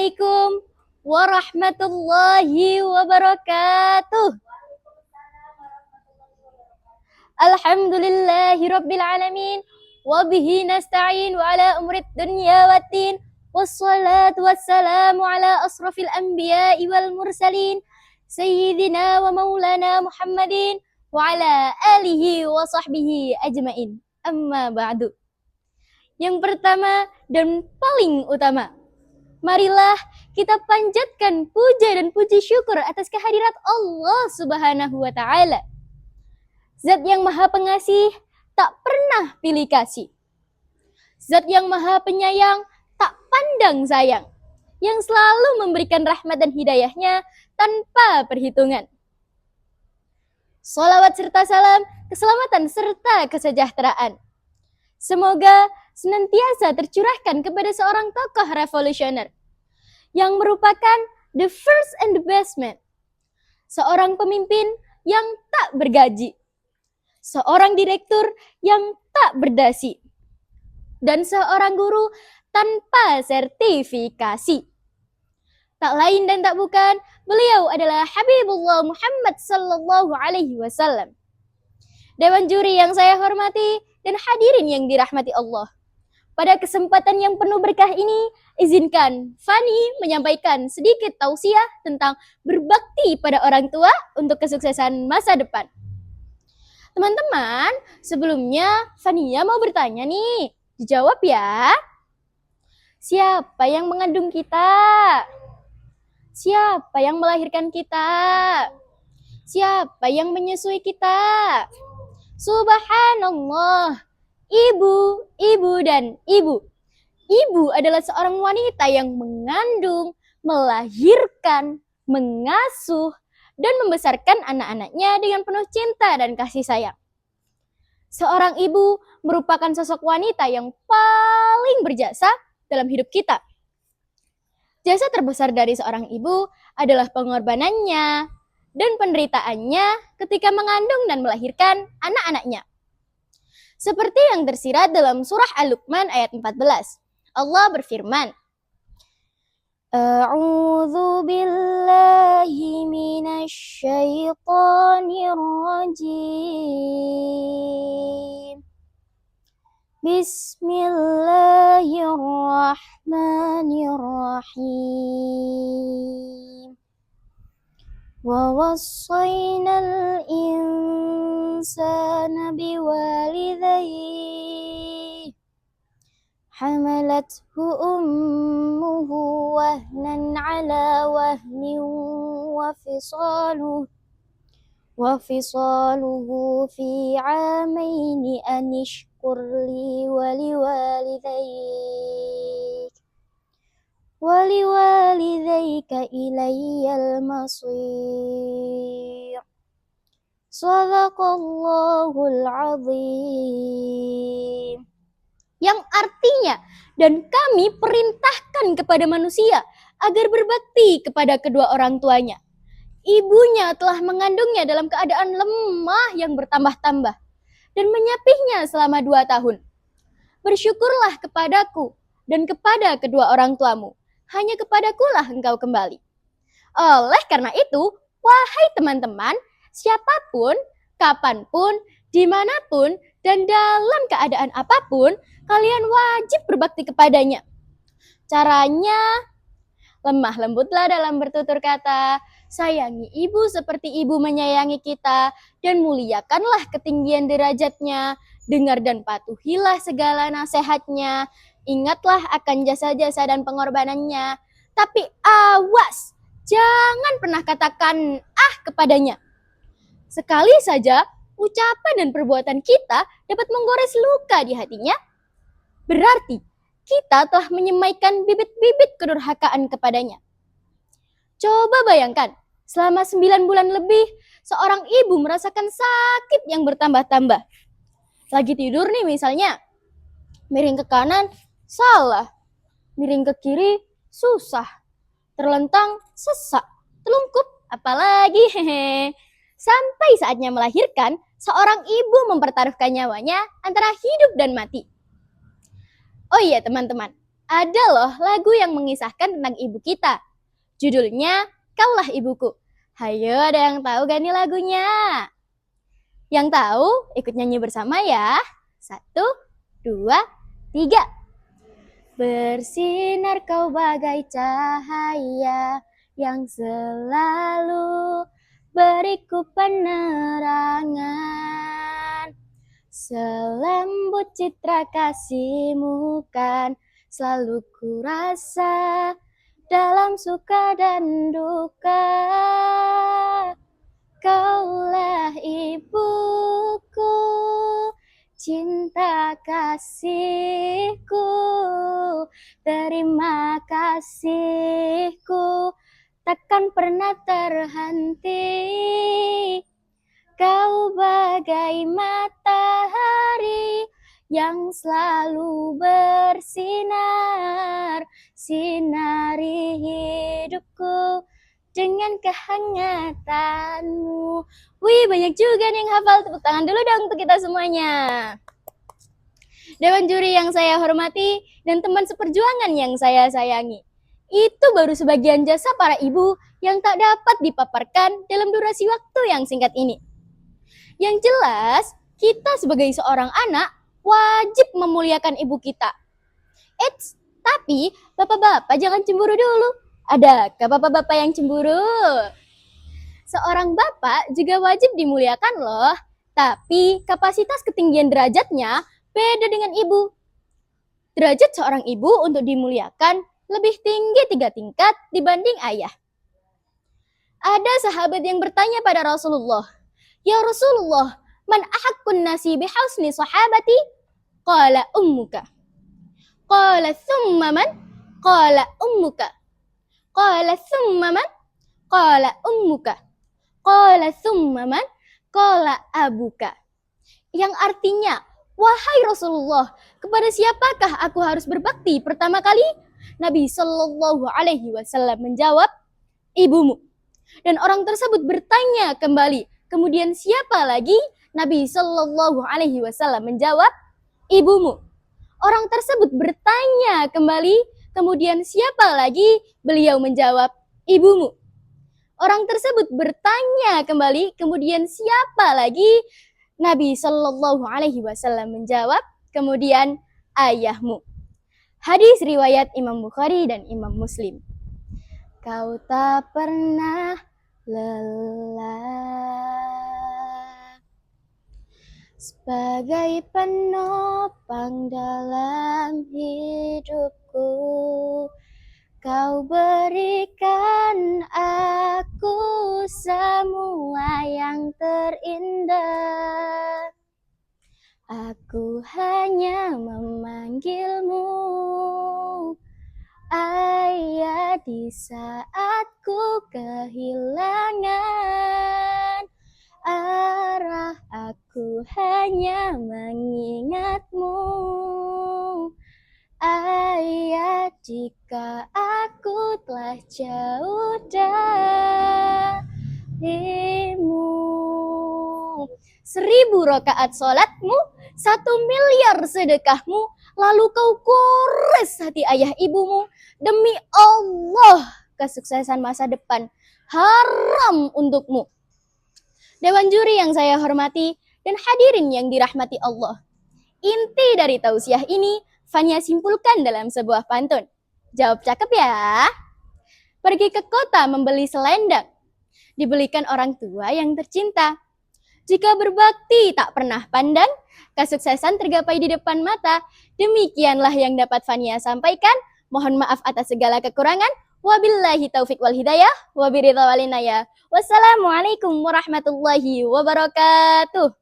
Assalamualaikum warahmatullahi wabarakatuh. Alhamdulillahi rabbil alamin. Wabihi nasta'in wa ala umrid dunya waddin. Wassalatu wassalamu ala asrafil anbiya'i wal mursalin. Sayyidina wa maulana Muhammadin. Wa ala alihi wa sahbihi ajmain. Amma ba'du. Yang pertama dan paling utama, marilah kita panjatkan puja dan puji syukur atas kehadirat Allah Subhanahu wa Ta'ala. Zat yang Maha Pengasih, tak pernah pilih kasih. Zat yang Maha Penyayang, tak pandang sayang, yang selalu memberikan rahmat dan hidayahnya tanpa perhitungan. Sholawat serta salam, keselamatan serta kesejahteraan semoga senantiasa tercurahkan kepada seorang tokoh revolusioner yang merupakan the first and the best man, seorang pemimpin yang tak bergaji, seorang direktur yang tak berdasi, dan seorang guru tanpa sertifikasi. Tak lain dan tak bukan, beliau adalah Habibullah Muhammad sallallahu alaihi wasallam. Dewan juri yang saya hormati dan hadirin yang dirahmati Allah. Pada kesempatan yang penuh berkah ini, izinkan Fani menyampaikan sedikit tausiah tentang berbakti pada orang tua untuk kesuksesan masa depan. Teman-teman, sebelumnya Fania mau bertanya nih, dijawab ya. Siapa yang mengandung kita? Siapa yang melahirkan kita? Siapa yang menyusui kita? Subhanallah, ibu, dan ibu. Ibu adalah seorang wanita yang mengandung, melahirkan, mengasuh, dan membesarkan anak-anaknya dengan penuh cinta dan kasih sayang. Seorang ibu merupakan sosok wanita yang paling berjasa dalam hidup kita. Jasa terbesar dari seorang ibu adalah pengorbanannya dan penderitaannya ketika mengandung dan melahirkan anak-anaknya. Seperti yang tersirat dalam surah Al-Luqman ayat 14. Allah berfirman, A'udzu billahi minasy syaithanir rajim. Bismillahirrahmanirrahim. Wa wassayna al-insana biwalidayhi hamalathu ummuhu wahnan ala wahnin wa fisaluhu fi 'amaini an ishkur li wa liwalidayka ilayyal masir. Shadaqallahul azim. Yang artinya, dan kami perintahkan kepada manusia agar berbakti kepada kedua orang tuanya. Ibunya telah mengandungnya dalam keadaan lemah yang bertambah-tambah dan menyapihnya selama 2 tahun. Bersyukurlah kepadaku dan kepada kedua orang tuamu. Hanya kepadakulah engkau kembali. Oleh karena itu, wahai teman-teman, siapapun, kapanpun, dimanapun, dan dalam keadaan apapun, kalian wajib berbakti kepadanya. Caranya, lemah lembutlah dalam bertutur kata, sayangi ibu seperti ibu menyayangi kita, dan muliakanlah ketinggian derajatnya, dengar dan patuhilah segala nasihatnya, ingatlah akan jasa-jasa dan pengorbanannya, tapi awas, jangan pernah katakan kepadanya. Sekali saja, ucapan dan perbuatan kita dapat menggores luka di hatinya, berarti kita telah menyemaikan bibit-bibit kedurhakaan kepadanya. Coba bayangkan, selama 9 bulan lebih, seorang ibu merasakan sakit yang bertambah-tambah. Lagi tidur nih misalnya, miring ke kanan, salah. Miring ke kiri, susah. Terlentang, sesak. Telungkup, apalagi. Sampai saatnya melahirkan, seorang ibu mempertaruhkan nyawanya antara hidup dan mati. Oh iya teman-teman, Ada loh lagu yang mengisahkan tentang ibu kita. Judulnya Kaulah Ibuku. Hayo, ada yang tahu gak nih lagunya? Yang tahu, ikut nyanyi bersama ya. 1, 2, 3. Bersinar kau bagai cahaya yang selalu beriku penerangan. Selembut citra kasihmu kan selalu ku rasa dalam suka dan duka. Kaulah ibuku, cinta kasihku, terima kasihku, takkan pernah terhenti. Kau bagai matahari yang selalu bersinar, sinari hidupku dengan kehangatanmu. Wih, banyak juga nih yang hafal. Tepuk tangan dulu dong untuk kita semuanya. Dewan juri yang saya hormati dan teman seperjuangan yang saya sayangi. Itu baru sebagian jasa para ibu yang tak dapat dipaparkan dalam durasi waktu yang singkat ini. Yang jelas, kita sebagai seorang anak wajib memuliakan ibu kita. Eits, tapi bapak-bapak jangan cemburu dulu. Adakah bapak-bapak yang cemburu? Seorang bapak juga wajib dimuliakan loh. Tapi kapasitas ketinggian derajatnya beda dengan ibu. Derajat seorang ibu untuk dimuliakan lebih tinggi 3 tingkat dibanding ayah. Ada sahabat yang bertanya pada Rasulullah, "Ya Rasulullah, man ahaqqun nasi bihusni sahabati?" Qala ummuka. Qala thumma man? Qala ummuka. Qala thumma man? Qala ummuka. Qala thumma man? Qala abuka. Yang artinya, wahai Rasulullah, kepada siapakah aku harus berbakti pertama kali? Nabi Shallallahu Alaihi Wasallam menjawab, ibumu. Dan orang tersebut bertanya kembali, kemudian siapa lagi? Nabi Shallallahu Alaihi Wasallam menjawab, ibumu. Orang tersebut bertanya kembali, kemudian siapa lagi? Beliau menjawab, ibumu. Orang tersebut bertanya kembali, kemudian siapa lagi? Nabi Shallallahu Alaihi Wasallam menjawab, kemudian ayahmu. Hadis riwayat Imam Bukhari dan Imam Muslim. Kau tak pernah lelah sebagai penopang dalam hidupku. Kau berikan aku semua yang terindah. Aku hanya memanggilmu ayah di saat ku kehilangan arah. Aku hanya mengingatmu ayah jika aku telah jauh darimu. 1000 rakaat sholatmu, 1 miliar sedekahmu, lalu kau kores hati ayah ibumu. Demi Allah, kesuksesan masa depan haram untukmu. Dewan juri yang saya hormati dan hadirin yang dirahmati Allah. Inti dari tausiah ini Fania simpulkan dalam sebuah pantun. Jawab cakep ya. Pergi ke kota membeli selendang, dibelikan orang tua yang tercinta. Jika berbakti tak pernah pandang, kesuksesan tergapai di depan mata. Demikianlah yang dapat Fania sampaikan. Mohon maaf atas segala kekurangan. Wabillahi taufik wal hidayah. Wabiridha walinaya. Wassalamualaikum warahmatullahi wabarakatuh.